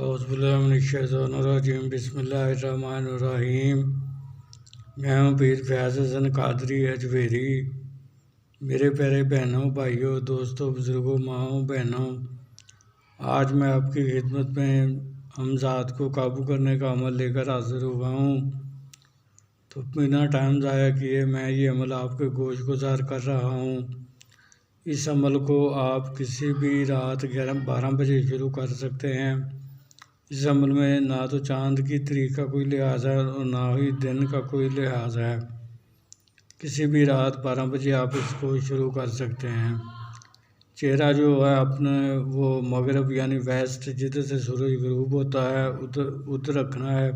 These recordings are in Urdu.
اعوذ باللہ من الشیطان الرجیم بسم اللہ الرحمن الرحیم۔ میں ہوں پیر فیاض حسن قادری اجویری۔ میرے پیارے بہنوں، بھائیوں، دوستوں، بزرگوں، ماؤں، بہنوں، آج میں آپ کی خدمت میں ہمزاد کو قابو کرنے کا عمل لے کر حاضر ہوا ہوں۔ تو بنا ٹائم ضائع کیے میں یہ عمل آپ کے گوش گزار کر رہا ہوں۔ اس عمل کو آپ کسی بھی رات 12 بجے شروع کر سکتے ہیں۔ اس عمل میں نہ تو چاند کی تاریخ کا کوئی لحاظ ہے اور نہ ہی دن کا کوئی لحاظ ہے۔ کسی بھی رات 12 بجے آپ اس کو شروع کر سکتے ہیں۔ چہرہ جو ہے اپنے وہ مغرب یعنی ویسٹ جدھر سے سورج غروب ہوتا ہے ادھر رکھنا ہے۔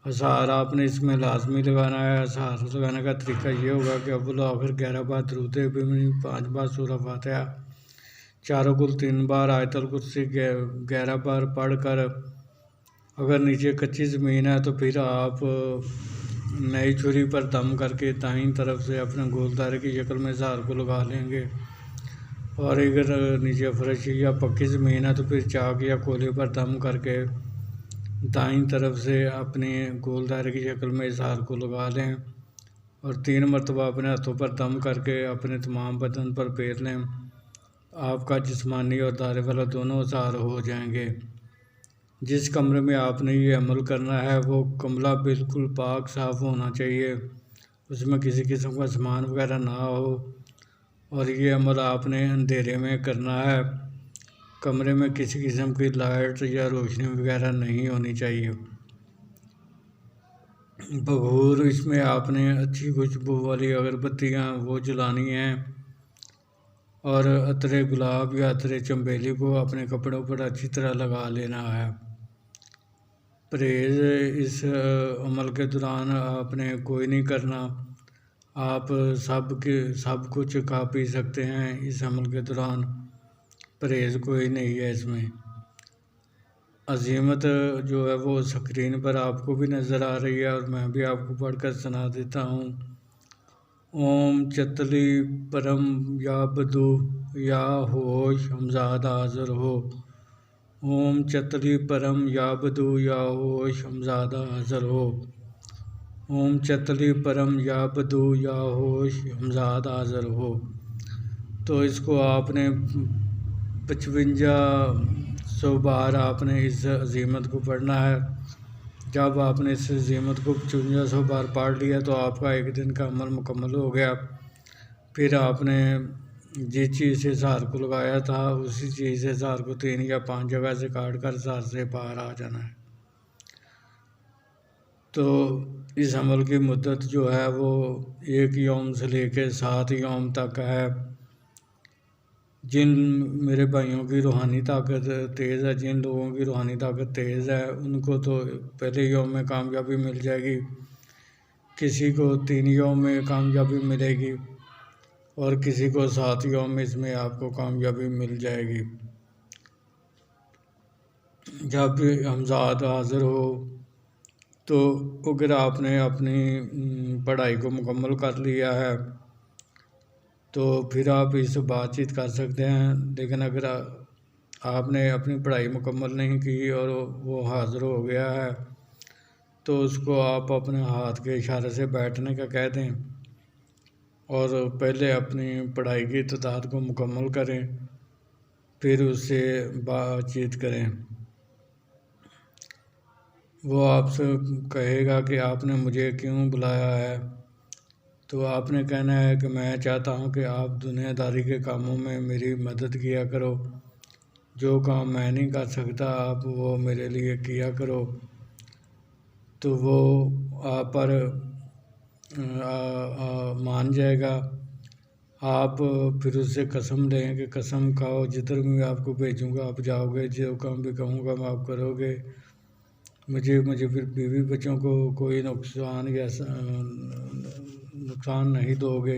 اذہار آپ نے اس میں لازمی لگانا ہے۔ اذہار لگانے کا طریقہ یہ ہوگا کہ اول و آخر 11 بار درود ابراہیمی، 5 بار سورہ فاتحہ، 4 کل 3 بار آیت الکرسی 11 بار پڑھ کر، اگر نیچے کچی زمین ہے تو پھر آپ نئی چھری پر دم کر کے دائیں طرف سے اپنے گول دائرے کی شکل میں اذہار کو لگا لیں گے، اور اگر نیچے فرش یا پکی زمین ہے تو پھر چاک یا کولے پر دم کر کے دائیں طرف سے اپنے گول دائرے کی شکل میں اذہار کو لگا لیں، اور 3 مرتبہ اپنے ہاتھوں پر دم کر کے اپنے تمام بدن پر پھیر لیں۔ آپ کا جسمانی اور دائرے والا دونوں اذہار ہو جائیں گے۔ جس کمرے میں آپ نے یہ عمل کرنا ہے وہ کمرہ بالکل پاک صاف ہونا چاہیے، اس میں کسی قسم کا سامان وغیرہ نہ ہو، اور یہ عمل آپ نے اندھیرے میں کرنا ہے۔ کمرے میں کسی قسم کی لائٹ یا روشنی وغیرہ نہیں ہونی چاہیے۔ بخور، اس میں آپ نے اچھی خوشبو والی اگربتیاں وہ جلانی ہیں، اور عطر گلاب یا عطر چنبیلی کو اپنے کپڑوں پر اچھی طرح لگا لینا ہے۔ پرہیز، اس عمل کے دوران آپ نے کوئی نہیں کرنا۔ آپ سب کچھ کھا پی سکتے ہیں۔ اس عمل کے دوران پرہیز کوئی نہیں ہے اس میں۔ عظیمت جو ہے وہ اسکرین پر آپ کو بھی نظر آ رہی ہے، اور میں بھی آپ کو پڑھ کر سنا دیتا ہوں۔ اوم چتلی پرم یا بدو یا ہوش ہمزاد حاضر ہو۔ اوم چتلی پرم یا بدو یا ہوش ہمزاد حاضر ہو۔ اوم چتلی پرم یا بدو یا ہوش ہمزاد حاضر ہو۔ تو اس کو آپ نے 5500 بار آپ نے اس عظیمت کو پڑھنا ہے۔ جب آپ نے اس عظیمت کو 5500 بار پڑھ لیا تو آپ کا ایک دن کا عمل مکمل ہو گیا۔ پھر آپ نے جس چیز سے اذہار کو لگایا تھا اسی چیز سے اذہار کو 3 یا 5 جگہ سے کاٹ کر اذہار سے باہر آ جانا ہے۔ تو اس عمل کی مدت جو ہے وہ 1 یوم سے لے کے 7 یوم تک ہے۔ جن میرے بھائیوں کی روحانی طاقت تیز ہے، جن لوگوں کی روحانی طاقت تیز ہے، ان کو تو پہلے یوم میں کامیابی مل جائے گی، کسی کو 3 یوم میں کامیابی ملے گی، اور کسی کو 7 یوم میں اس میں آپ کو کامیابی مل جائے گی۔ جب ہمزاد حاضر ہو تو اگر آپ نے اپنی پڑھائی کو مکمل کر لیا ہے تو پھر آپ اس سے بات چیت کر سکتے ہیں، لیکن اگر آپ نے اپنی پڑھائی مکمل نہیں کی اور وہ حاضر ہو گیا ہے تو اس کو آپ اپنے ہاتھ کے اشارے سے بیٹھنے کا کہہ دیں، اور پہلے اپنی پڑھائی کی تعداد کو مکمل کریں، پھر اس سے بات چیت کریں۔ وہ آپ سے کہے گا کہ آپ نے مجھے کیوں بلایا ہے، تو آپ نے کہنا ہے کہ میں چاہتا ہوں کہ آپ دنیا داری کے کاموں میں میری مدد کیا کرو، جو کام میں نہیں کر سکتا آپ وہ میرے لیے کیا کرو۔ تو وہ آپ پر مان جائے گا۔ آپ پھر اس سے قسم لیں کہ قسم کھاؤ جدھر بھی آپ کو بھیجوں گا آپ جاؤ گے، جو کام بھی کہوں گا میں آپ کرو گے، مجھے پھر بیوی بچوں کو کوئی نقصان نہیں دو گے،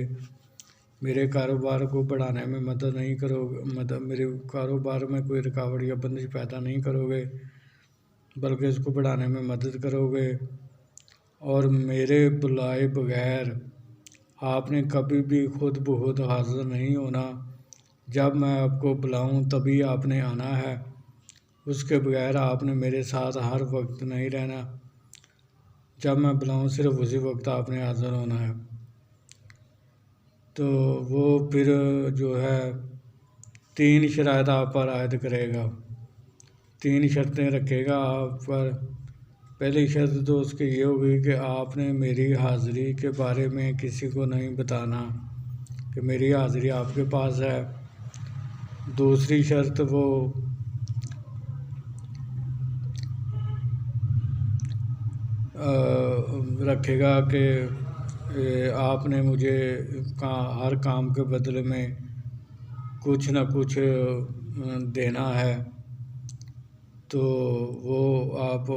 میرے کاروبار کو بڑھانے میں مدد نہیں کرو گے، میرے کاروبار میں کوئی رکاوٹ یا بندش پیدا نہیں کرو گے، بلکہ اس کو بڑھانے میں مدد کرو گے، اور میرے بلائے بغیر آپ نے کبھی بھی خود بخود حاضر نہیں ہونا۔ جب میں آپ کو بلاؤں تبھی آپ نے آنا ہے، اس کے بغیر آپ نے میرے ساتھ ہر وقت نہیں رہنا، جب میں بلاؤں صرف اسی وقت آپ نے حاضر ہونا ہے۔ تو وہ پھر جو ہے 3 شرائط آپ پر عائد کرے گا، 3 شرطیں رکھے گا آپ پر۔ پہلی شرط تو اس کی یہ ہوگی کہ آپ نے میری حاضری کے بارے میں کسی کو نہیں بتانا کہ میری حاضری آپ کے پاس ہے۔ دوسری شرط وہ رکھے گا کہ آپ نے مجھے ہر کام کے بدلے میں کچھ نہ کچھ دینا ہے، تو وہ آپ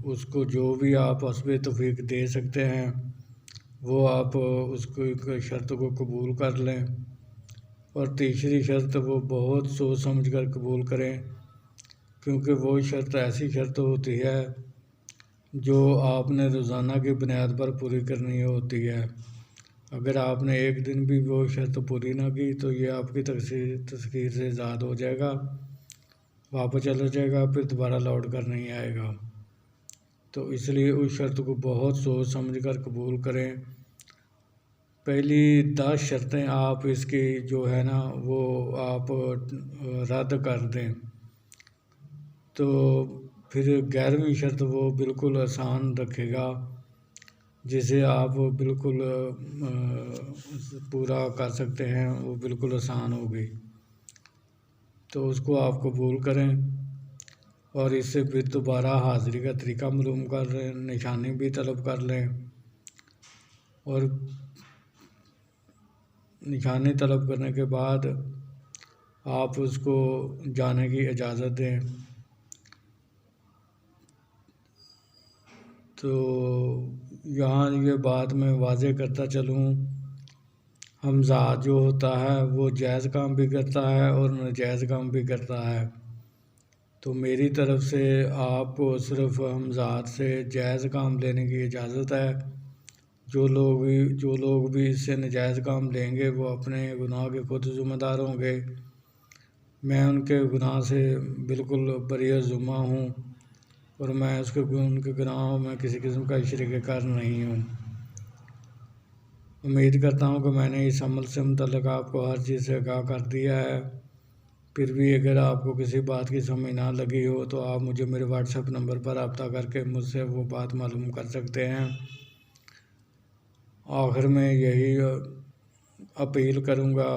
اس کو جو بھی آپ حسب توفیق دے سکتے ہیں وہ آپ اس کو شرط کو قبول کر لیں۔ اور تیسری شرط وہ بہت سوچ سمجھ کر قبول کریں، کیونکہ وہ شرط ایسی شرط ہوتی ہے جو آپ نے روزانہ کی بنیاد پر پوری کرنی ہوتی ہے۔ اگر آپ نے ایک دن بھی وہ شرط پوری نہ کی تو یہ آپ کی تذکیر سے زاد ہو جائے گا، واپس چلا جائے گا، پھر دوبارہ لوٹ کر نہیں آئے گا۔ تو اس لیے اس شرط کو بہت سوچ سمجھ کر قبول کریں۔ پہلی 10 شرطیں آپ اس کی جو ہے نا وہ آپ رد کر دیں، تو پھر 11ویں شرط وہ بالکل آسان رکھے گا، جسے آپ بالکل پورا کر سکتے ہیں، وہ بالکل آسان ہوگی۔ تو اس کو آپ قبول کریں اور اس سے پھر دوبارہ حاضری کا طریقہ معلوم کر لیں، نشانی بھی طلب کر لیں، اور نشانی طلب کرنے کے بعد آپ اس کو جانے کی اجازت دیں۔ تو یہاں یہ بات میں واضح کرتا چلوں، حمزاد جو ہوتا ہے وہ جائز کام بھی کرتا ہے اور ناجائز کام بھی کرتا ہے۔ تو میری طرف سے آپ کو صرف حمزاد سے جائز کام لینے کی اجازت ہے۔ جو لوگ بھی اس سے ناجائز کام لیں گے وہ اپنے گناہ کے خود ذمہ دار ہوں گے۔ میں ان کے گناہ سے بالکل بری ذمہ ہوں، اور میں ان کے گناہوں میں کسی قسم کا شریک کار نہیں ہوں۔ امید کرتا ہوں کہ میں نے اس عمل سے متعلق آپ کو ہر چیز سے آگاہ کر دیا ہے۔ پھر بھی اگر آپ کو کسی بات کی سمجھ نہ لگی ہو تو آپ مجھے میرے واٹس ایپ نمبر پر رابطہ کر کے مجھ سے وہ بات معلوم کر سکتے ہیں۔ آخر میں یہی اپیل کروں گا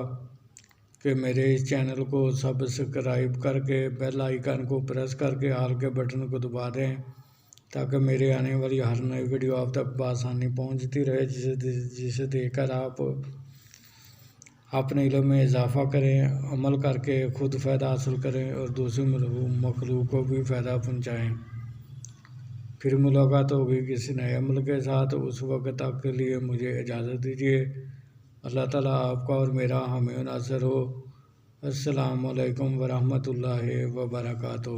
کہ میرے اس چینل کو سبسکرائب کر کے بیل آئیکن کو پریس کر کے آل کے بٹن کو دبا دیں، تاکہ میرے آنے والی ہر نئی ویڈیو آپ تک بآسانی پہنچتی رہے، جسے دیکھ کر آپ اپنے علم میں اضافہ کریں، عمل کر کے خود فائدہ حاصل کریں اور دوسری مخلوق کو بھی فائدہ پہنچائیں۔ پھر ملاقات ہوگی کسی نئے عمل کے ساتھ، اس وقت تک کے لیے مجھے اجازت دیجیے۔ اللہ تعالیٰ آپ کا اور میرا حامی و ناصر ہو۔ السلام علیکم ورحمۃ اللہ وبرکاتہ۔